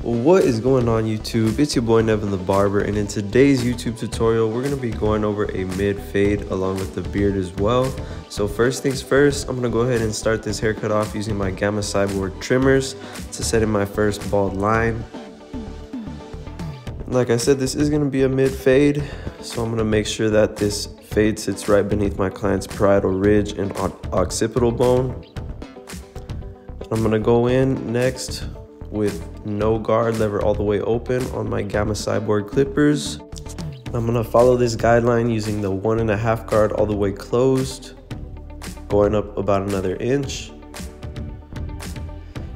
What is going on YouTube? It's your boy Nevin the Barber, and in today's YouTube tutorial we're going to be going over a mid fade along with the beard as well. So first things first, I'm going to go ahead and start this haircut off using my Gamma Cyborg trimmers to set in my first bald line. Like I said, this is going to be a mid fade, so I'm going to make sure that this fade sits right beneath my client's parietal ridge and occipital bone. I'm going to go in next with no guard, lever all the way open on my Gamma Cyborg clippers. I'm gonna follow this guideline using the 1.5 guard all the way closed, going up about another inch.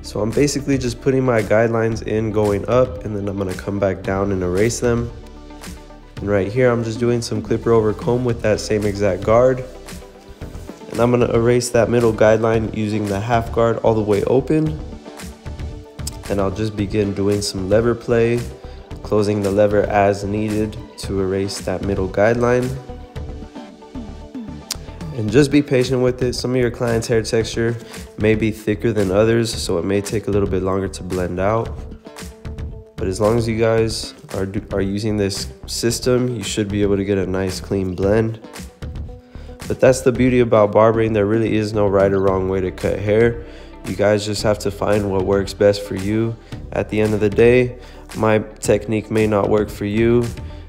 So I'm basically just putting my guidelines in going up, and then I'm gonna come back down and erase them. And right here I'm just doing some clipper over comb with that same exact guard. And I'm gonna erase that middle guideline using the 1/2 guard all the way open. And I'll just begin doing some lever play, closing the lever as needed to erase that middle guideline. And just be patient with it. Some of your clients' hair texture may be thicker than others, so it may take a little bit longer to blend out. But as long as you guys are using this system, you should be able to get a nice clean blend. But that's the beauty about barbering. There really is no right or wrong way to cut hair. You guys just have to find what works best for you. At the end of the day, my technique may not work for you,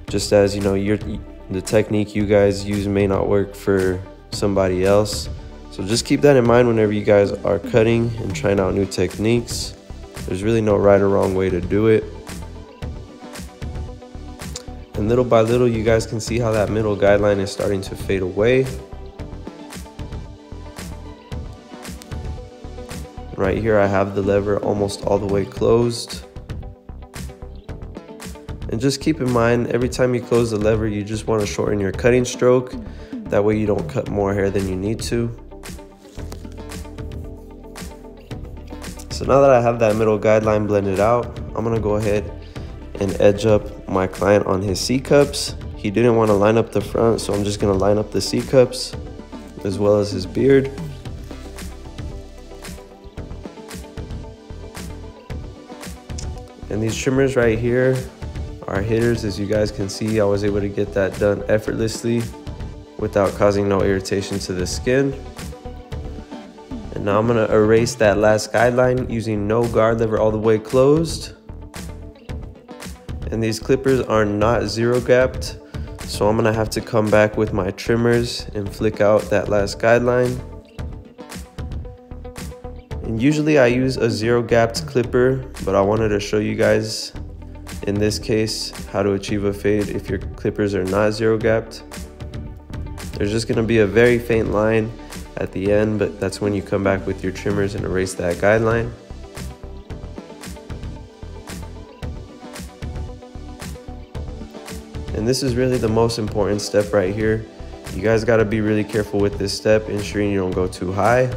just as the technique you guys use may not work for somebody else. So just keep that in mind whenever you guys are cutting and trying out new techniques. There's really no right or wrong way to do it. And little by little, you guys can see how that middle guideline is starting to fade away. Right here I have the lever almost all the way closed. And just keep in mind, every time you close the lever, you just want to shorten your cutting stroke. That way you don't cut more hair than you need to. So now that I have that middle guideline blended out, I'm going to go ahead and edge up my client on his C-cups. He didn't want to line up the front, so I'm just going to line up the C-cups as well as his beard. And these trimmers right here are hitters. As you guys can see, I was able to get that done effortlessly without causing no irritation to the skin. And now I'm gonna erase that last guideline using no guard, lever all the way closed. And these clippers are not zero gapped, so I'm gonna have to come back with my trimmers and flick out that last guideline. And usually I use a zero gapped clipper, but I wanted to show you guys in this case how to achieve a fade if your clippers are not zero gapped. There's just going to be a very faint line at the end, but that's when you come back with your trimmers and erase that guideline. And this is really the most important step right here. You guys got to be really careful with this step, ensuring you don't go too high.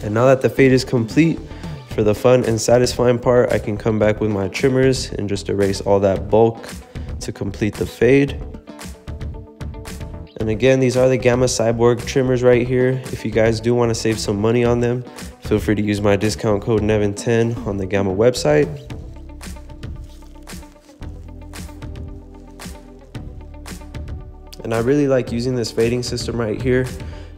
And now that the fade is complete, for the fun and satisfying part, I can come back with my trimmers and just erase all that bulk to complete the fade. And again, these are the Gamma Cyborg trimmers right here. If you guys do want to save some money on them, feel free to use my discount code NEVIN10 on the Gamma website. And I really like using this fading system right here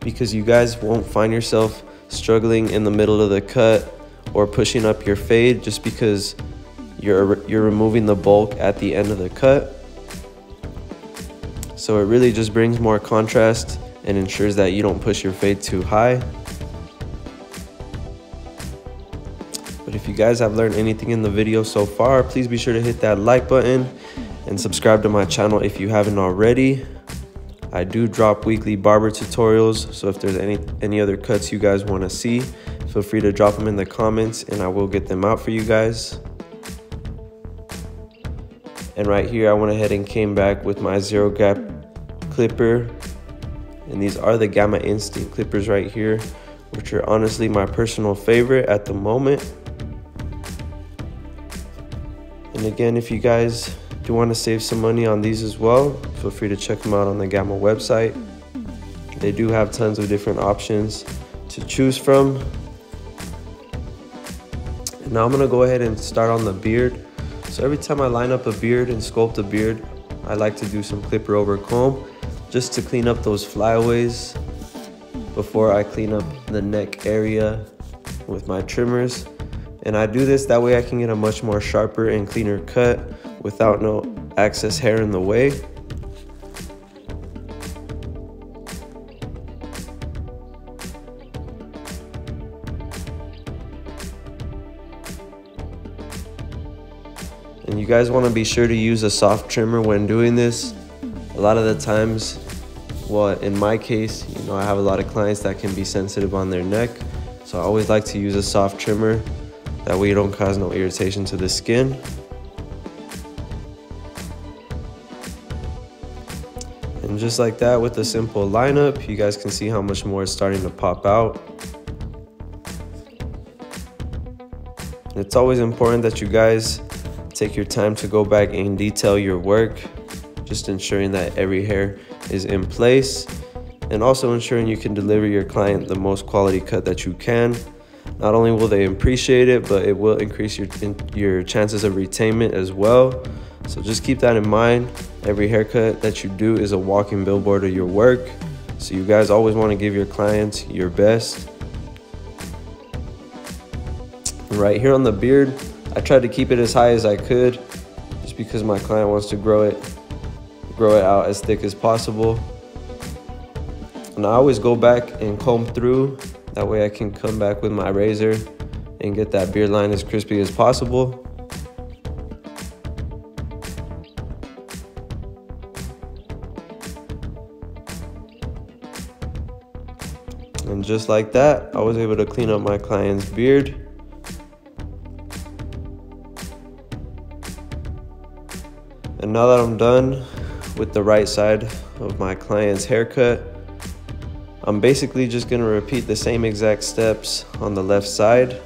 because you guys won't find yourself struggling in the middle of the cut or pushing up your fade just because you're removing the bulk at the end of the cut. So it really just brings more contrast and ensures that you don't push your fade too high. But if you guys have learned anything in the video so far, please be sure to hit that like button and subscribe to my channel if you haven't already. I do drop weekly barber tutorials, so if there's any other cuts you guys want to see, feel free to drop them in the comments and I will get them out for you guys. And right here I went ahead and came back with my zero gap clipper, and these are the Gamma Instinct clippers right here, which are honestly my personal favorite at the moment. And again, if you guys do want to save some money on these as well, feel free to check them out on the Gamma website. They do have tons of different options to choose from. Now I'm gonna go ahead and start on the beard. So every time I line up a beard and sculpt a beard, I like to do some clipper over comb just to clean up those flyaways before I clean up the neck area with my trimmers. And I do this that way I can get a much more sharper and cleaner cut without no excess hair in the way. And you guys want to be sure to use a soft trimmer when doing this. A lot of the times, well, in my case, you know, I have a lot of clients that can be sensitive on their neck. So I always like to use a soft trimmer. That way you don't cause no irritation to the skin. And just like that, with a simple lineup, you guys can see how much more is starting to pop out. And it's always important that you guys take your time to go back and detail your work, just ensuring that every hair is in place, and also ensuring you can deliver your client the most quality cut that you can. Not only will they appreciate it, but it will increase your chances of retainment as well. So just keep that in mind. Every haircut that you do is a walking billboard of your work. So you guys always want to give your clients your best. Right here on the beard, I tried to keep it as high as I could, just because my client wants to grow it out as thick as possible. And I always go back and comb through. That way I can come back with my razor and get that beard line as crispy as possible. And just like that, I was able to clean up my client's beard. And now that I'm done with the right side of my client's haircut, I'm basically just gonna repeat the same exact steps on the left side.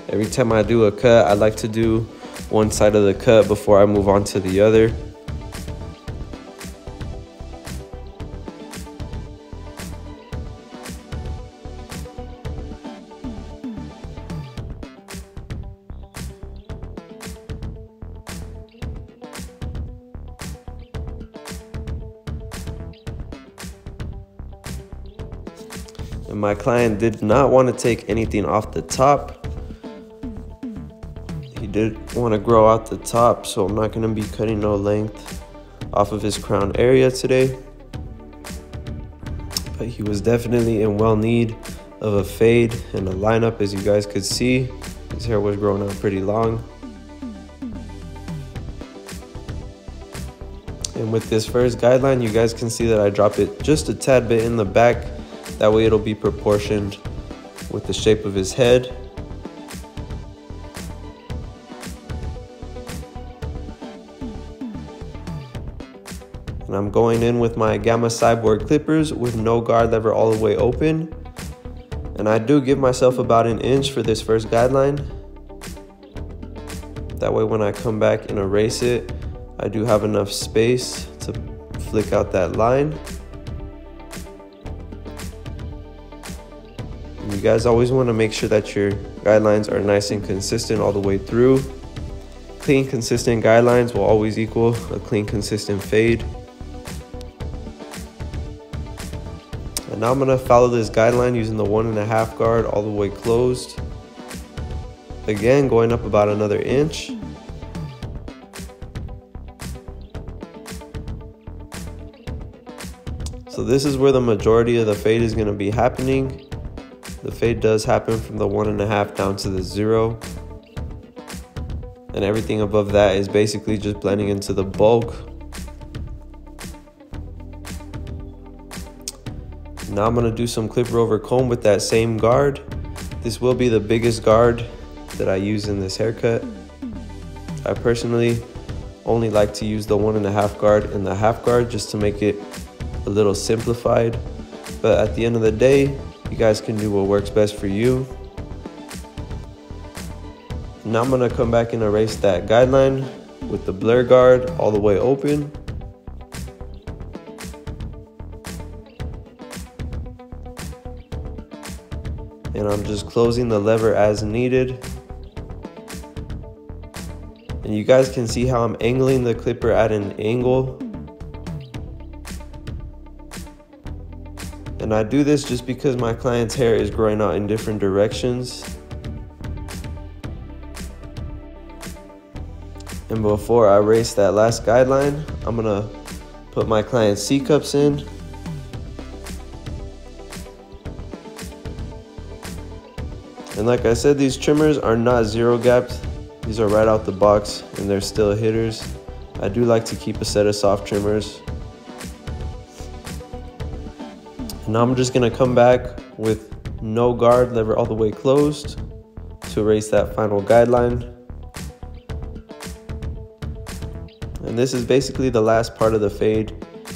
Every time I do a cut, I like to do one side of the cut before I move on to the other. And my client did not want to take anything off the top. He did want to grow out the top, so I'm not going to be cutting no length off of his crown area today. But he was definitely in well need of a fade and a lineup. As you guys could see, his hair was growing out pretty long. And with this first guideline, you guys can see that I drop it just a tad bit in the back. That way it'll be proportioned with the shape of his head. And I'm going in with my Gamma Cyborg clippers with no guard lever all the way open. And I do give myself about an inch for this first guideline. That way when I come back and erase it, I do have enough space to flick out that line. You guys always want to make sure that your guidelines are nice and consistent all the way through. Clean, consistent guidelines will always equal a clean, consistent fade. And now I'm going to follow this guideline using the 1.5 guard all the way closed. Again, going up about another inch. So this is where the majority of the fade is going to be happening. The fade does happen from the 1.5 down to the 0. And everything above that is basically just blending into the bulk. Now I'm going to do some clipper over comb with that same guard. This will be the biggest guard that I use in this haircut. I personally only like to use the 1.5 guard and the half guard just to make it a little simplified. But at the end of the day, you guys can do what works best for you. Now I'm gonna come back and erase that guideline with the blur guard all the way open. And I'm just closing the lever as needed. And you guys can see how I'm angling the clipper at an angle. And I do this just because my client's hair is growing out in different directions. And before I erase that last guideline, I'm gonna put my client's C-cups in. And like I said, these trimmers are not zero gapped. These are right out the box and they're still hitters. I do like to keep a set of soft trimmers. And now I'm just gonna come back with no guard, lever all the way closed to erase that final guideline. And this is basically the last part of the fade.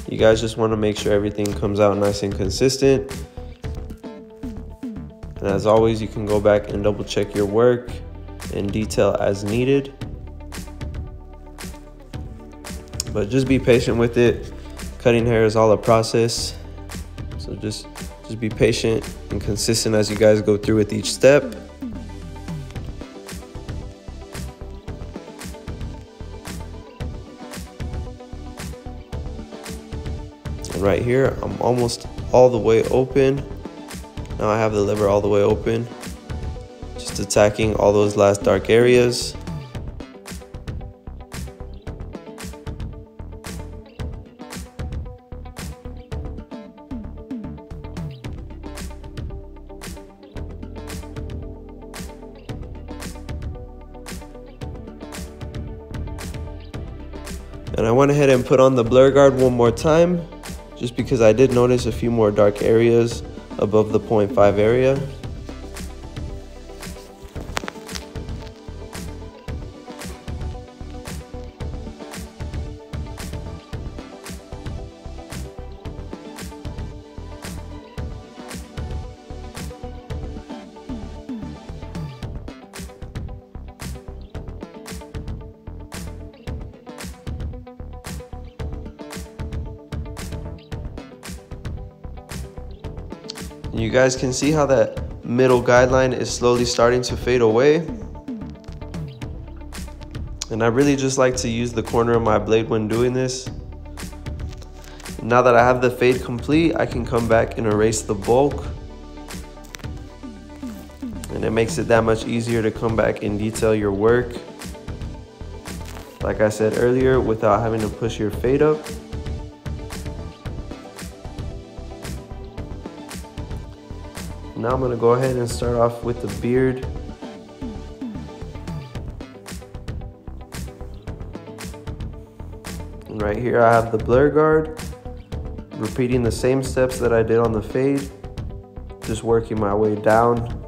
You guys just wanna make sure everything comes out nice and consistent. And as always, you can go back and double check your work and detail as needed. But just be patient with it. Cutting hair is all a process. So just be patient and consistent as you guys go through with each step. And right here, I'm almost all the way open. Now I have the lever all the way open. Just attacking all those last dark areas. And I went ahead and put on the blur guard one more time, just because I did notice a few more dark areas above the 0.5 area. You guys can see how that middle guideline is slowly starting to fade away. And I really just like to use the corner of my blade when doing this. Now that I have the fade complete, I can come back and erase the bulk. And it makes it that much easier to come back and detail your work, like I said earlier, without having to push your fade up. Now I'm gonna go ahead and start off with the beard. And right here I have the blur guard, repeating the same steps that I did on the fade, just working my way down,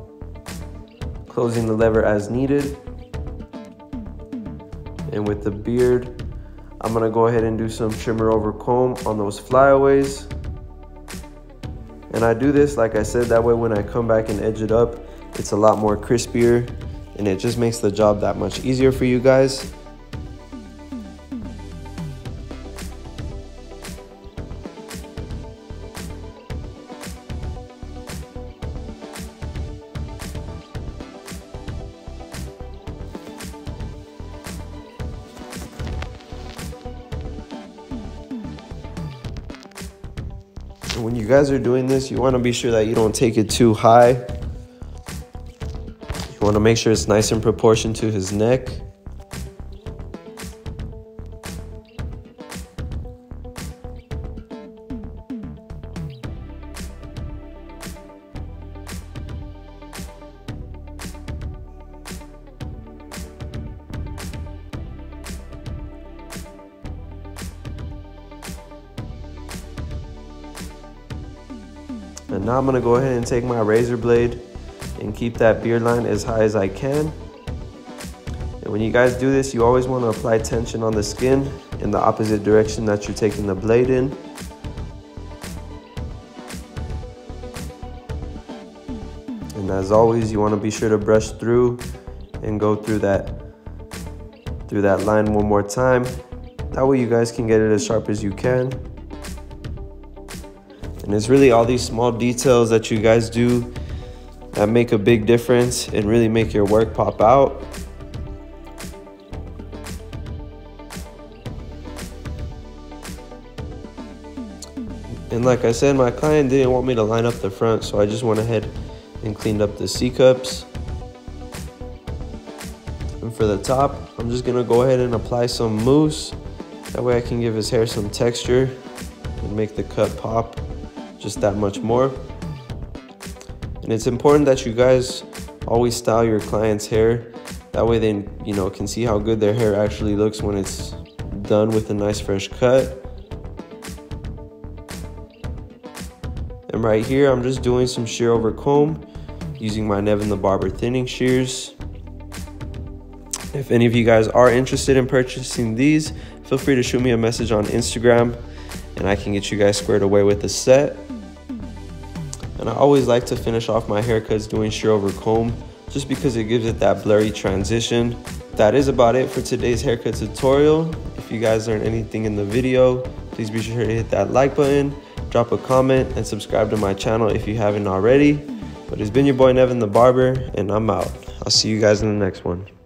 closing the lever as needed. And with the beard, I'm gonna go ahead and do some trimmer over comb on those flyaways. And I do this, like I said, that way when I come back and edge it up, it's a lot more crispier and it just makes the job that much easier for you guys. And when you guys are doing this, you want to be sure that you don't take it too high. You want to make sure it's nice in proportion to his neck. And now I'm gonna go ahead and take my razor blade and keep that beard line as high as I can. And when you guys do this, you always want to apply tension on the skin in the opposite direction that you're taking the blade in. And as always, you want to be sure to brush through and go through that line one more time. That way you guys can get it as sharp as you can. And it's really all these small details that you guys do that make a big difference and really make your work pop out. And like I said, my client didn't want me to line up the front, so I just went ahead and cleaned up the C-cups. And for the top, I'm just gonna go ahead and apply some mousse. That way I can give his hair some texture and make the cut pop just that much more. And it's important that you guys always style your client's hair. That way they, can see how good their hair actually looks when it's done with a nice fresh cut. And right here, I'm just doing some shear over comb using my NevinTheBarber thinning shears. If any of you guys are interested in purchasing these, feel free to shoot me a message on Instagram and I can get you guys squared away with the set. And I always like to finish off my haircuts doing shear over comb just because it gives it that blurry transition. That is about it for today's haircut tutorial. If you guys learned anything in the video, please be sure to hit that like button, drop a comment, and subscribe to my channel if you haven't already. But it's been your boy NevinTheBarber, and I'm out. I'll see you guys in the next one.